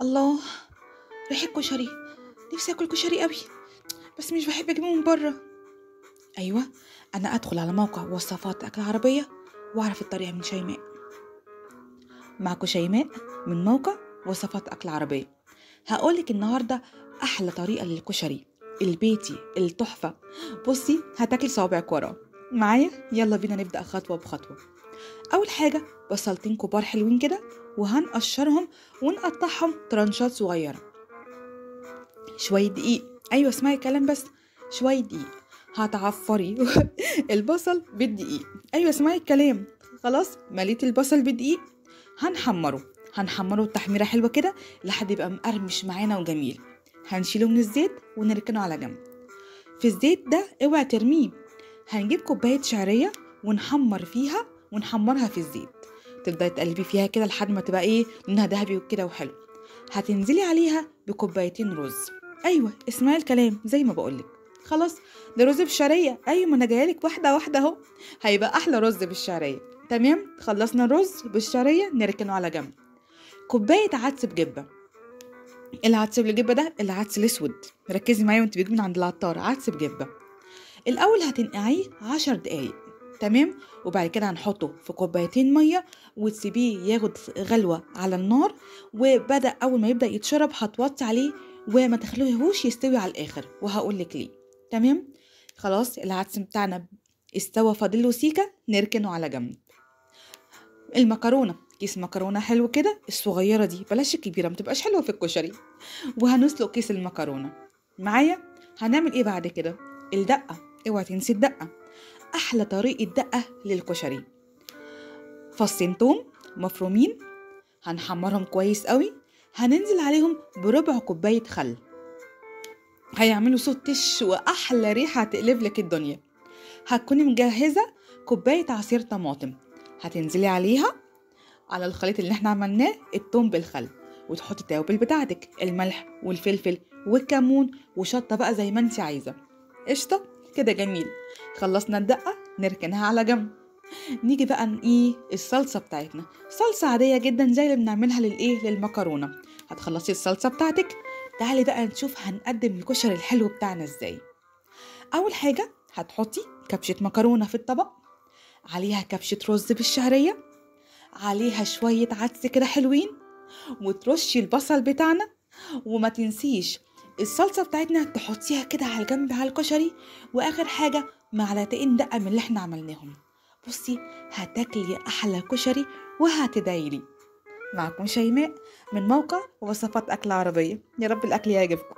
الله، ريحة كشري. نفسي اكل كشري قوي، بس مش بحب اجيبه من بره. ايوه، انا ادخل على موقع وصفات اكل عربية واعرف الطريقة من شيماء. معكم شيماء من موقع وصفات اكل عربية. هقولك النهاردة احلى طريقة للكشري البيتي التحفة. بصي هتاكل صوابعك وراه. معايا؟ يلا بينا نبدأ خطوة بخطوة. اول حاجة بصلتين كبار حلوين كده، وهنقشرهم ونقطعهم ترانشات صغيرة. شوية دقيق، أيوة اسمعي الكلام بس. شوية دقيق هتعفري البصل بالدقيق. أيوة اسمعي الكلام. خلاص مليت البصل بالدقيق. هنحمره تحميرة حلوة كده لحد يبقى مقرمش معانا وجميل. هنشيله من الزيت ونركنه على جنب. في الزيت ده اوعي ترميه. هنجيب كوباية شعرية ونحمرها في الزيت. تبدأي تقلبي فيها كده لحد ما تبقى لونها ذهبي وكده وحلو. هتنزلي عليها بكوبايتين رز. ايوه اسمعي الكلام زي ما بقولك. خلاص ده رز بالشعريه. ايوه ما انا جايلك واحده واحده اهو. هيبقى احلى رز بالشعريه. تمام، خلصنا الرز بالشعريه نركنه على جنب. كوبايه عدس بجبه. العدس بالجبه ده العدس الاسود. ركزي معايا وانت بتجيبي من عند العطار عدس بجبه. الاول هتنقعيه 10 دقايق. تمام، وبعد كده هنحطه في كوبايتين ميه وتسيبيه ياخد غلوه على النار. وبدا اول ما يبدا يتشرب هتوطي عليه وما تخليهوش يستوي على الاخر، وهقول لك ليه. تمام، خلاص العدس بتاعنا استوى، فاضل له سيكه نركنه على جنب. المكرونه، كيس مكرونه حلو كده الصغيره دي، بلاش الكبيره متبقاش حلوه في الكشري. وهنسلق كيس المكرونه. معايا؟ هنعمل ايه بعد كده؟ الدقه، اوعي تنسي الدقه. احلى طريقه دقه للكشري. فصين توم مفرومين، هنحمرهم كويس قوي. هننزل عليهم بربع كوبايه خل. هيعملوا صوت تش واحلى ريحه هتقلب لك الدنيا. هتكوني مجهزه كوبايه عصير طماطم. هتنزلي عليها على الخليط اللي احنا عملناه التوم بالخل، وتحطي التوابل بتاعتك الملح والفلفل والكمون وشطه بقى زي ما انت عايزه. قشطه كده جميل. خلصنا الدقه نركنها على جنب. نيجي بقى الصلصه بتاعتنا. صلصه عاديه جدا زي اللي بنعملها للمكرونه. هتخلصي الصلصه بتاعتك. تعالي بقى نشوف هنقدم الكشري الحلو بتاعنا ازاي. اول حاجه هتحطي كبشه مكرونه في الطبق، عليها كبشه رز بالشعريه، عليها شويه عدس كده حلوين، وترشي البصل بتاعنا. وما تنسيش الصلصه بتاعتنا تحطيها كده على جنب على الكشري. واخر حاجه معلقتين دقه من اللي احنا عملناهم. بصي هتاكلي احلى كشري وهتدعيلي. معكم شيماء من موقع وصفات اكل عربيه. يا رب الاكل يعجبكم.